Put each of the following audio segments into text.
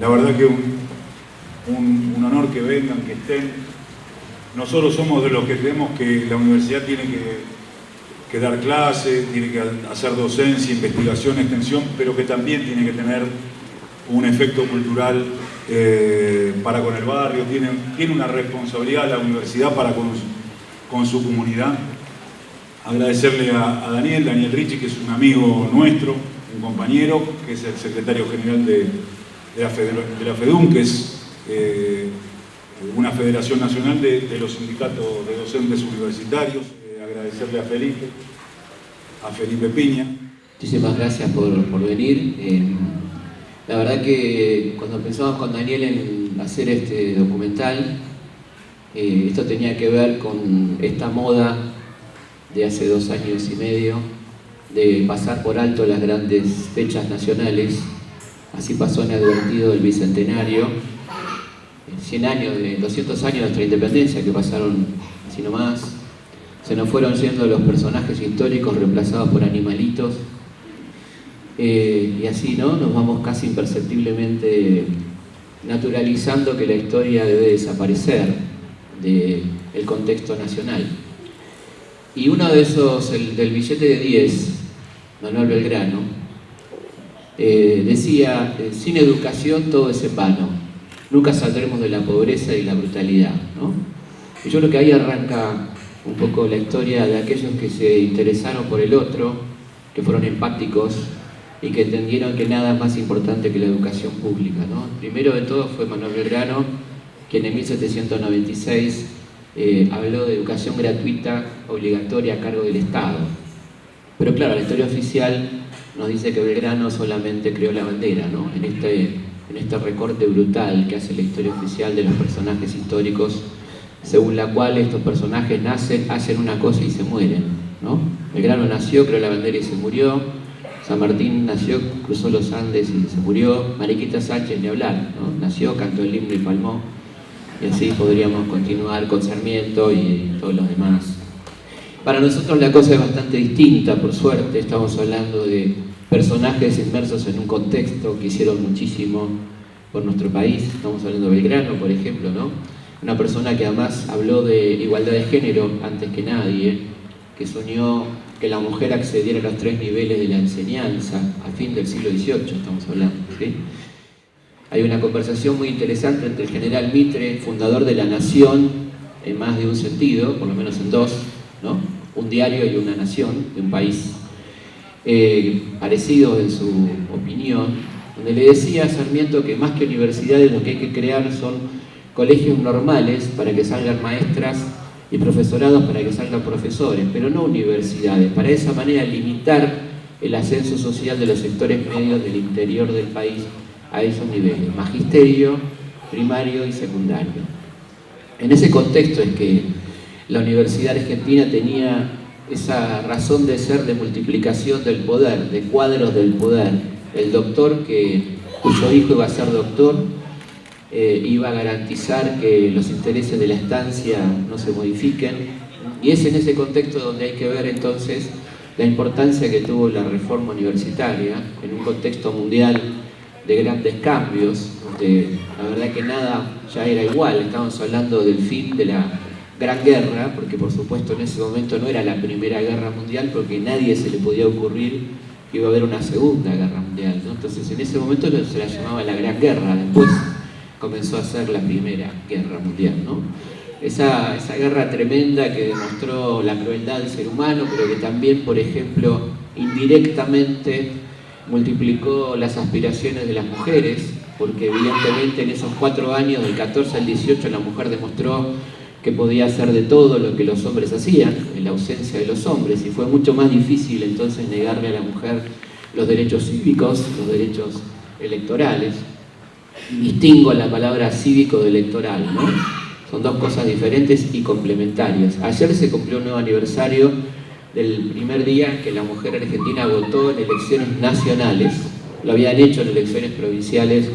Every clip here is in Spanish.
La verdad que un honor que vengan, que estén. Nosotros somos de los que creemos que la universidad tiene que dar clases, tiene que hacer docencia, investigación, extensión, pero que también tiene que tener un efecto cultural para con el barrio, tiene una responsabilidad la universidad para con su comunidad. Agradecerle a Daniel Ricci, que es un amigo nuestro, un compañero, que es el secretario general de la FEDUN, que es una federación nacional de los sindicatos de docentes universitarios. Agradecerle a Felipe Piña. Muchísimas gracias por venir. La verdad que cuando pensamos con Daniel en hacer este documental, esto tenía que ver con esta moda de hace 2 años y medio de pasar por alto las grandes fechas nacionales. Así pasó inadvertido el Bicentenario, 100 años, 200 años de nuestra independencia que pasaron así nomás. Se nos fueron yendo los personajes históricos reemplazados por animalitos. Y así, ¿no? Nos vamos casi imperceptiblemente naturalizando que la historia debe desaparecer del contexto nacional. Y uno de esos, del billete de 10, Manuel Belgrano, decía: sin educación todo es en vano, nunca saldremos de la pobreza y la brutalidad, ¿no? Y yo creo que ahí arranca un poco la historia de aquellos que se interesaron por el otro, que fueron empáticos y que entendieron que nada es más importante que la educación pública, ¿no? Primero de todo fue Manuel Belgrano, quien en 1796 habló de educación gratuita, obligatoria a cargo del Estado. Pero claro, la historia oficial nos dice que Belgrano solamente creó la bandera, ¿no? En este recorte brutal que hace la historia oficial de los personajes históricos, según la cual estos personajes nacen, hacen una cosa y se mueren, ¿no? Belgrano nació, creó la bandera y se murió. San Martín nació, cruzó los Andes y se murió. Mariquita Sánchez, ni hablar, ¿no? Nació, cantó el himno y palmó. Y así podríamos continuar con Sarmiento y todos los demás. Para nosotros la cosa es bastante distinta, por suerte. Estamos hablando de personajes inmersos en un contexto que hicieron muchísimo por nuestro país. Estamos hablando de Belgrano, por ejemplo, ¿no? Una persona que además habló de igualdad de género antes que nadie, que soñó que la mujer accediera a los 3 niveles de la enseñanza a fin del siglo XVIII, estamos hablando, ¿sí? Hay una conversación muy interesante entre el general Mitre, fundador de La Nación, en más de un sentido, por lo menos en 2, ¿no? Un diario y una nación, de un país parecido en su opinión, donde le decía a Sarmiento que más que universidades lo que hay que crear son colegios normales para que salgan maestras y profesorados para que salgan profesores, pero no universidades, para de esa manera limitar el ascenso social de los sectores medios del interior del país a esos niveles, magisterio, primario y secundario. En ese contexto es que la Universidad Argentina tenía esa razón de ser de multiplicación del poder, de cuadros del poder. El doctor cuyo hijo iba a ser doctor iba a garantizar que los intereses de la estancia no se modifiquen, y es en ese contexto donde hay que ver entonces la importancia que tuvo la reforma universitaria en un contexto mundial de grandes cambios, donde la verdad que nada ya era igual. Estamos hablando del fin de la Gran Guerra, porque por supuesto en ese momento no era la Primera Guerra Mundial, porque a nadie se le podía ocurrir que iba a haber una Segunda Guerra Mundial, ¿no? Entonces en ese momento se la llamaba la Gran Guerra, después comenzó a ser la Primera Guerra Mundial, ¿no? Esa guerra tremenda que demostró la crueldad del ser humano, pero que también, por ejemplo, indirectamente multiplicó las aspiraciones de las mujeres, porque evidentemente en esos 4 años, del 14 al 18, la mujer demostró que podía hacer de todo lo que los hombres hacían, en la ausencia de los hombres, y fue mucho más difícil entonces negarle a la mujer los derechos cívicos, los derechos electorales. Distingo la palabra cívico de electoral, ¿no? Son 2 cosas diferentes y complementarias. Ayer se cumplió un nuevo aniversario del primer día que la mujer argentina votó en elecciones nacionales. Lo habían hecho en elecciones provinciales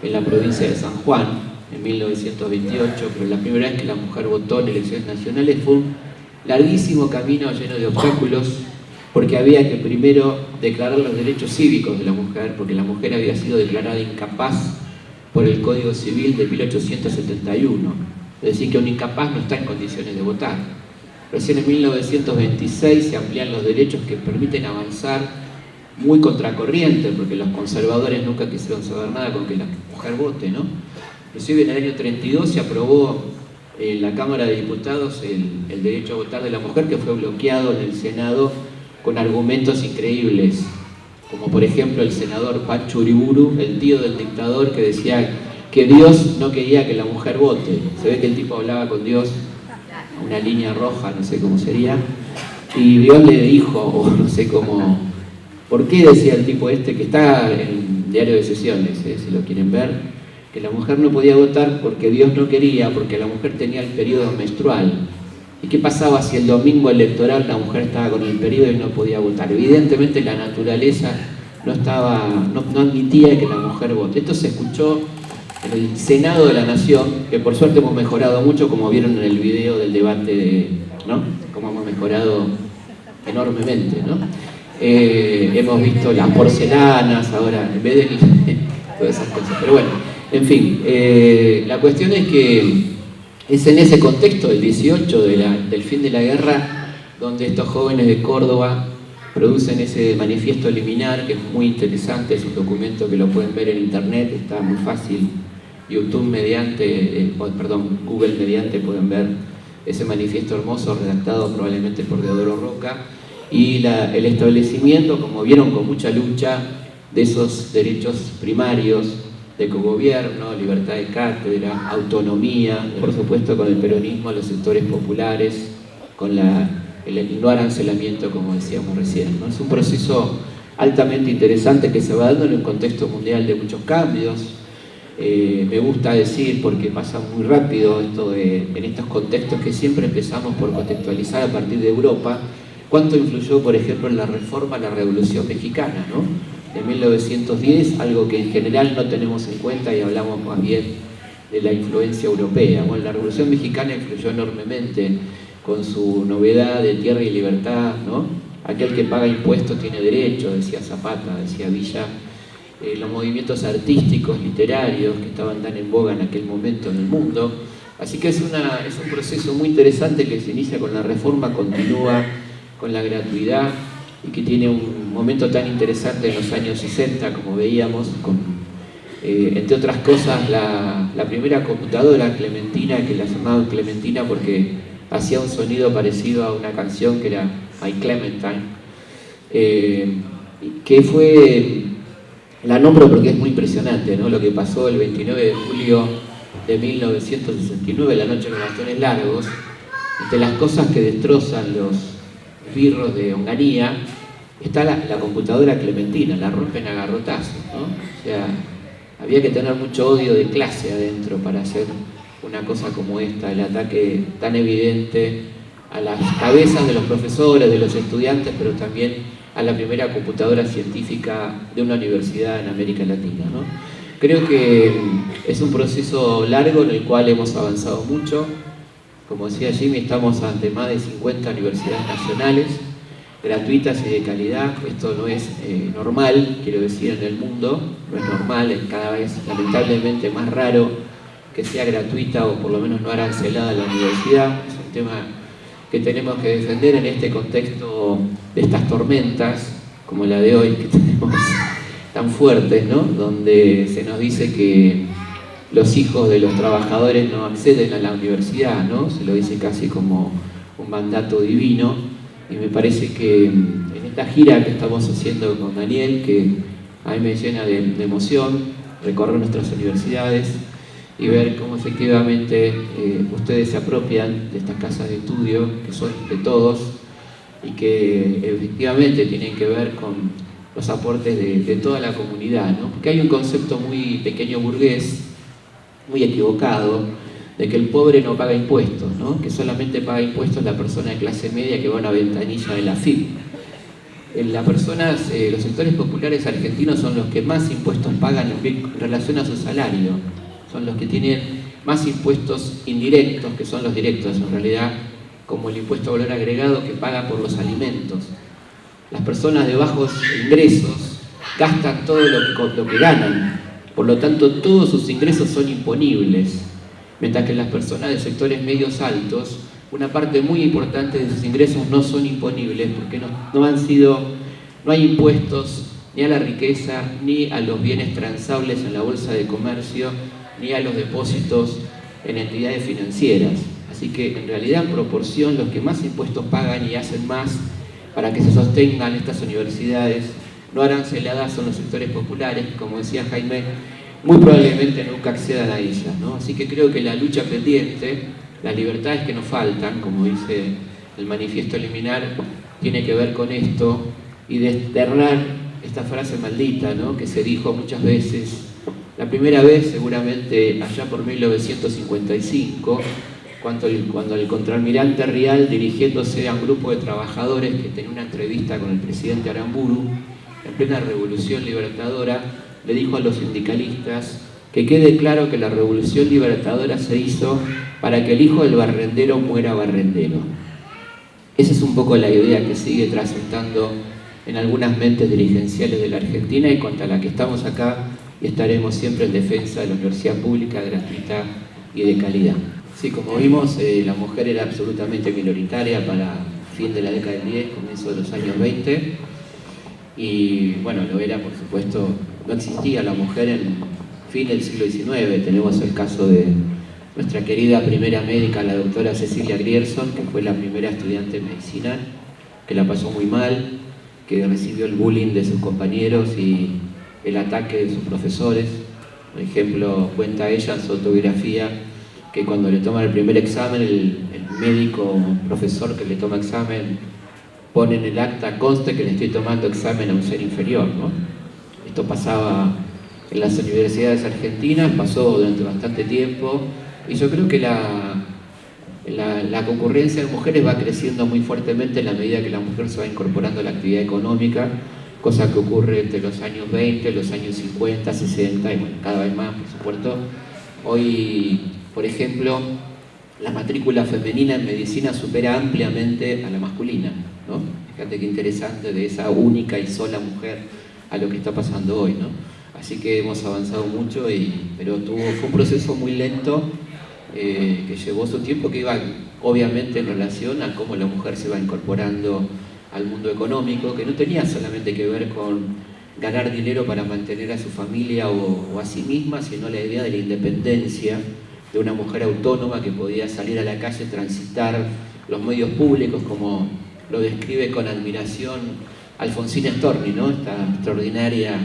en la provincia de San Juan en 1928, pero la primera vez que la mujer votó en elecciones nacionales fue un larguísimo camino lleno de obstáculos, porque había que primero declarar los derechos cívicos de la mujer, porque la mujer había sido declarada incapaz por el Código Civil de 1871. Es decir, que un incapaz no está en condiciones de votar. Recién en 1926 se amplían los derechos que permiten avanzar muy contracorriente, porque los conservadores nunca quisieron saber nada con que la mujer vote, ¿no? Inclusive en el año 32 se aprobó en la Cámara de Diputados el derecho a votar de la mujer, que fue bloqueado en el Senado con argumentos increíbles, como por ejemplo el senador Pacho Uriburu, el tío del dictador, que decía que Dios no quería que la mujer vote. Se ve que el tipo hablaba con Dios, una línea roja, no sé cómo sería, y Dios le dijo, o no sé cómo, ¿por qué decía el tipo este, que está en el diario de sesiones, si lo quieren ver, que la mujer no podía votar porque Dios no quería, porque la mujer tenía el periodo menstrual? ¿Y qué pasaba si el domingo electoral la mujer estaba con el periodo y no podía votar? Evidentemente la naturaleza no admitía que la mujer vote. Esto se escuchó en el Senado de la Nación, que por suerte hemos mejorado mucho, como vieron en el video del debate, ¿no? Como hemos mejorado enormemente, ¿no? Hemos visto las porcelanas ahora, en vez de todas esas cosas. Pero bueno, en fin, la cuestión es que es en ese contexto, el 18 del fin de la guerra, donde estos jóvenes de Córdoba producen ese manifiesto liminar, que es muy interesante, es un documento que lo pueden ver en internet, está muy fácil, YouTube mediante, Google mediante, pueden ver ese manifiesto hermoso redactado probablemente por Deodoro Roca, y el establecimiento, como vieron, con mucha lucha de esos derechos primarios de cogobierno, libertad de cátedra, autonomía, por supuesto con el peronismo, los sectores populares, con el no arancelamiento, como decíamos recién, ¿no? Es un proceso altamente interesante que se va dando en un contexto mundial de muchos cambios. Me gusta decir, porque pasa muy rápido esto en estos contextos, que siempre empezamos por contextualizar a partir de Europa, cuánto influyó, por ejemplo, en la reforma, la Revolución Mexicana, ¿no? De 1910, algo que en general no tenemos en cuenta y hablamos más bien de la influencia europea. Bueno, la Revolución Mexicana influyó enormemente con su novedad de tierra y libertad, ¿no? Aquel que paga impuestos tiene derecho, decía Zapata, decía Villa. Los movimientos artísticos, literarios, que estaban tan en boga en aquel momento en el mundo. Así que es un proceso muy interesante que se inicia con la reforma, continúa con la gratuidad, y que tiene un momento tan interesante en los años 60, como veíamos, con, entre otras cosas, la primera computadora Clementina, que la llamaban Clementina porque hacía un sonido parecido a una canción que era My Clementine, que fue, la nombro porque es muy impresionante, ¿no? Lo que pasó el 29 de julio de 1969, la noche de los bastones largos. Entre las cosas que destrozan los birros de Onganía está la computadora Clementina, la rompen a garrotazos, ¿no? O sea, había que tener mucho odio de clase adentro para hacer una cosa como esta, el ataque tan evidente a las cabezas de los profesores, de los estudiantes, pero también a la primera computadora científica de una universidad en América Latina, ¿no? Creo que es un proceso largo en el cual hemos avanzado mucho. Como decía Jimmy, estamos ante más de 50 universidades nacionales, gratuitas y de calidad. Esto no es normal, quiero decir, en el mundo, no es normal, es cada vez lamentablemente más raro que sea gratuita o por lo menos no arancelada la universidad. Es un tema que tenemos que defender en este contexto de estas tormentas, como la de hoy, que tenemos tan fuertes, ¿no? Donde se nos dice que los hijos de los trabajadores no acceden a la universidad, ¿no? Se lo dice casi como un mandato divino, y me parece que en esta gira que estamos haciendo con Daniel, que a mí me llena de emoción, recorrer nuestras universidades y ver cómo efectivamente ustedes se apropian de estas casas de estudio, que son de todos, y que efectivamente tienen que ver con los aportes de toda la comunidad, ¿no? Porque hay un concepto muy pequeño burgués, muy equivocado, de que el pobre no paga impuestos, ¿no? Que solamente paga impuestos la persona de clase media que va a una ventanilla de la FIP. Los sectores populares argentinos son los que más impuestos pagan en relación a su salario, son los que tienen más impuestos indirectos, que son los directos en realidad, como el impuesto a valor agregado que paga por los alimentos. Las personas de bajos ingresos gastan todo lo que ganan, Por lo tanto, todos sus ingresos son imponibles, mientras que las personas de sectores medios altos, una parte muy importante de sus ingresos no son imponibles porque no hay impuestos ni a la riqueza, ni a los bienes transables en la bolsa de comercio, ni a los depósitos en entidades financieras. Así que en realidad, en proporción, los que más impuestos pagan y hacen más para que se sostengan estas universidades no aranceladas son los sectores populares, que, como decía Jaime, muy probablemente nunca accedan a ellas, ¿no? Así que creo que la lucha pendiente, las libertades que nos faltan, como dice el manifiesto Eliminar, tiene que ver con esto y desterrar esta frase maldita, ¿no?, que se dijo muchas veces. La primera vez, seguramente, allá por 1955, cuando el contraalmirante Rial, dirigiéndose a un grupo de trabajadores que tenía una entrevista con el presidente Aramburu, en plena Revolución Libertadora, le dijo a los sindicalistas que quede claro que la Revolución Libertadora se hizo para que el hijo del barrendero muera barrendero. Esa es un poco la idea que sigue transitando en algunas mentes dirigenciales de la Argentina y contra la que estamos acá y estaremos siempre en defensa de la universidad pública, gratuita y de calidad. Sí, como vimos, la mujer era absolutamente minoritaria para fin de la década del 10, comienzo de los años 20, y bueno, lo era, por supuesto, no existía la mujer en fin del siglo XIX. Tenemos el caso de nuestra querida primera médica, la doctora Cecilia Grierson, que fue la primera estudiante de medicina, que la pasó muy mal, que recibió el bullying de sus compañeros y el ataque de sus profesores. Por ejemplo, cuenta ella en su autobiografía que cuando le toman el primer examen, el médico profesor que le toma examen pone en el acta: conste que le estoy tomando examen a un ser inferior, ¿no? Esto pasaba en las universidades argentinas, pasó durante bastante tiempo, y yo creo que la concurrencia de mujeres va creciendo muy fuertemente en la medida que la mujer se va incorporando a la actividad económica, cosa que ocurre entre los años 20, los años 50, 60 y bueno, cada vez más, por supuesto. Hoy, por ejemplo, la matrícula femenina en medicina supera ampliamente a la masculina, ¿no? Fíjate qué interesante, de esa única y sola mujer a lo que está pasando hoy, ¿no? Así que hemos avanzado mucho, pero fue un proceso muy lento que llevó su tiempo, que iba obviamente en relación a cómo la mujer se va incorporando al mundo económico, que no tenía solamente que ver con ganar dinero para mantener a su familia o a sí misma, sino la idea de la independencia de una mujer autónoma que podía salir a la calle, transitar los medios públicos, como lo describe con admiración Alfonsina Storni, ¿no?, esta extraordinaria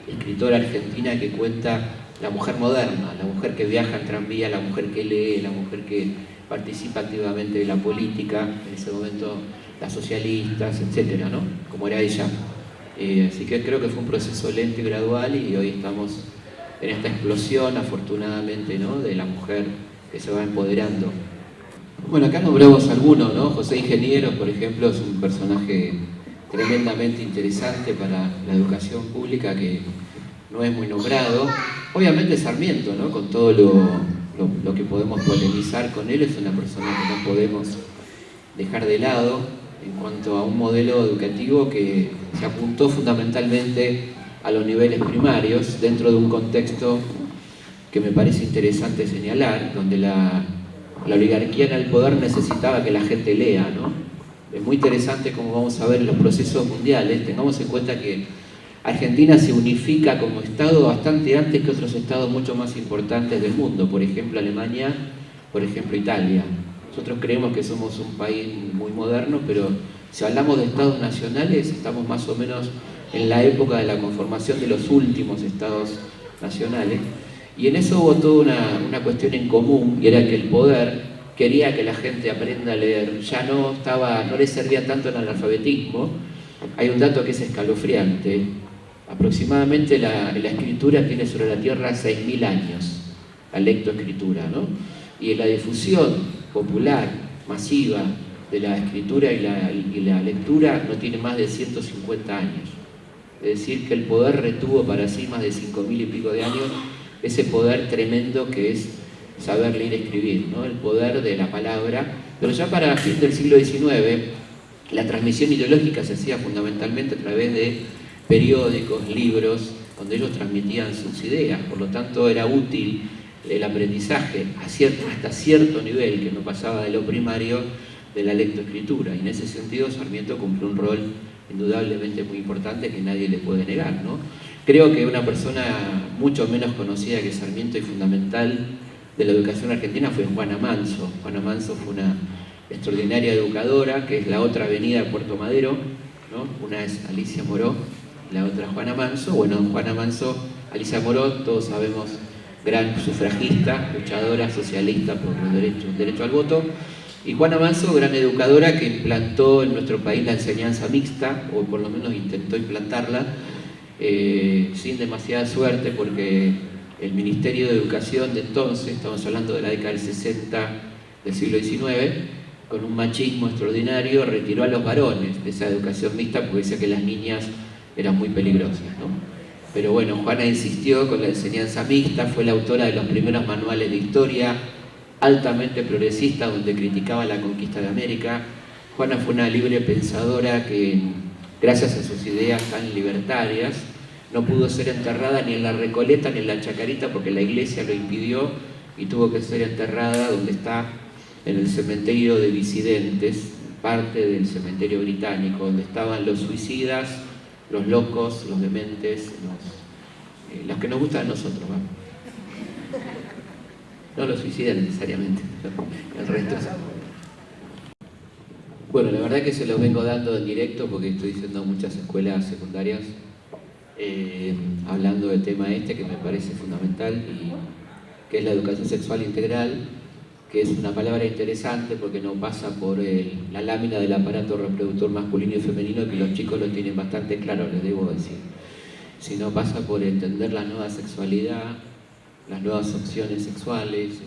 escritora argentina que cuenta la mujer moderna, la mujer que viaja en tranvía, la mujer que lee, la mujer que participa activamente de la política, en ese momento las socialistas, etcétera, ¿no?, como era ella. Así que creo que fue un proceso lento y gradual, y hoy estamos en esta explosión, afortunadamente, ¿no?, de la mujer que se va empoderando. Bueno, acá nombramos algunos, ¿no? José Ingenieros, por ejemplo, es un personaje tremendamente interesante para la educación pública que no es muy nombrado. Obviamente Sarmiento, ¿no?, con todo lo que podemos polemizar con él, es una persona que no podemos dejar de lado en cuanto a un modelo educativo que se apuntó fundamentalmente a los niveles primarios, dentro de un contexto que me parece interesante señalar, donde la oligarquía en el poder necesitaba que la gente lea, ¿no? Es muy interesante, como vamos a ver en los procesos mundiales. Tengamos en cuenta que Argentina se unifica como Estado bastante antes que otros estados mucho más importantes del mundo, por ejemplo Alemania, por ejemplo Italia. Nosotros creemos que somos un país muy moderno, pero si hablamos de estados nacionales, estamos más o menos en la época de la conformación de los últimos estados nacionales, y en eso hubo toda una cuestión en común, y era que el poder quería que la gente aprenda a leer. Ya no le servía tanto el analfabetismo. Hay un dato que es escalofriante: aproximadamente la escritura tiene sobre la Tierra 6.000 años, la lectoescritura, ¿no? Y la difusión popular, masiva, de la escritura y la lectura no tiene más de 150 años. Es decir, que el poder retuvo para sí más de 5.000 y pico de años ese poder tremendo que es saber leer y escribir, ¿no?, el poder de la palabra. Pero ya para fin del siglo XIX, la transmisión ideológica se hacía fundamentalmente a través de periódicos, libros, donde ellos transmitían sus ideas, por lo tanto era útil el aprendizaje hasta cierto nivel, que no pasaba de lo primario, de la lectoescritura, y en ese sentido Sarmiento cumplió un rol indudablemente muy importante que nadie le puede negar, ¿no? Creo que una persona mucho menos conocida que Sarmiento y fundamental de la educación argentina fue Juana Manso. Juana Manso fue una extraordinaria educadora, que es la otra avenida de Puerto Madero, ¿no? Una es Alicia Moró, la otra Juana Manso. Bueno, Juana Manso, Alicia Moró, todos sabemos, gran sufragista, luchadora socialista por los derecho al voto. Y Juana Manso, gran educadora que implantó en nuestro país la enseñanza mixta, o por lo menos intentó implantarla, sin demasiada suerte, porque el Ministerio de Educación de entonces, estamos hablando de la década del 60 del siglo XIX, con un machismo extraordinario, retiró a los varones de esa educación mixta porque decía que las niñas eran muy peligrosas, ¿no? Pero bueno, Juana insistió con la enseñanza mixta, fue la autora de los primeros manuales de historia, altamente progresista, donde criticaba la conquista de América. Juana fue una libre pensadora que, gracias a sus ideas tan libertarias, no pudo ser enterrada ni en la Recoleta ni en la Chacarita porque la iglesia lo impidió, y tuvo que ser enterrada donde está, en el cementerio de disidentes, parte del cementerio británico, donde estaban los suicidas, los locos, los dementes, los que nos gustan a nosotros, ¿no? No los suicidas necesariamente, el resto. Bueno, la verdad que se los vengo dando en directo porque estoy yendo a muchas escuelas secundarias hablando del tema este que me parece fundamental, y que es la educación sexual integral, que es una palabra interesante porque no pasa por la lámina del aparato reproductor masculino y femenino, que los chicos lo tienen bastante claro, les debo decir, sino pasa por entender la nueva sexualidad, las nuevas opciones sexuales,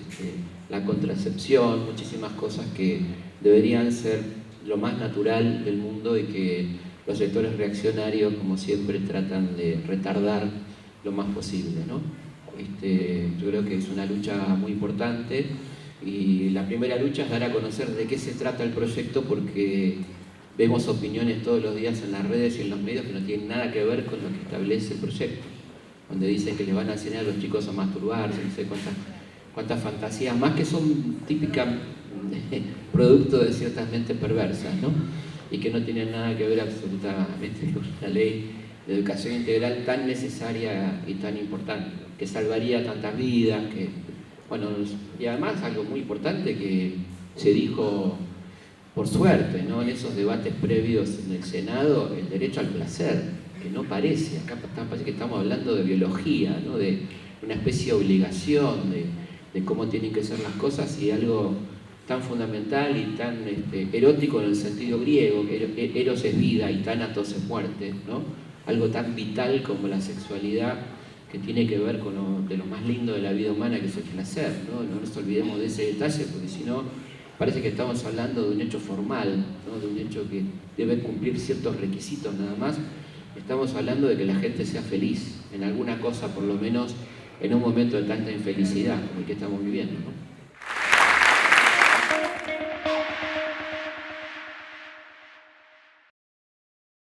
la contracepción, muchísimas cosas que deberían ser lo más natural del mundo y que los sectores reaccionarios, como siempre, tratan de retardar lo más posible, ¿no? Yo creo que es una lucha muy importante, y la primera lucha es dar a conocer de qué se trata el proyecto, porque vemos opiniones todos los días en las redes y en los medios que no tienen nada que ver con lo que establece el proyecto, donde dicen que les van a enseñar a los chicos a masturbarse, no sé cuántas fantasías más que son típicas producto de ciertas mentes perversas, ¿no? Y que no tienen nada que ver absolutamente con la ley de educación integral tan necesaria y tan importante, que salvaría tantas vidas, que, bueno, y además algo muy importante que se dijo por suerte, ¿no? En esos debates previos en el Senado, el derecho al placer, que no parece, acá parece que estamos hablando de biología, ¿no? De una especie de obligación de cómo tienen que ser las cosas, y algo tan fundamental y tan erótico en el sentido griego, que eros es vida y tánatos es muerte, ¿no? Algo tan vital como la sexualidad, que tiene que ver con lo más lindo de la vida humana, que es el placer, ¿no? No nos olvidemos de ese detalle, porque si no, parece que estamos hablando de un hecho formal, ¿no? De un hecho que debe cumplir ciertos requisitos nada más. Estamos hablando de que la gente sea feliz en alguna cosa, por lo menos en un momento de tanta infelicidad como el que estamos viviendo, ¿no?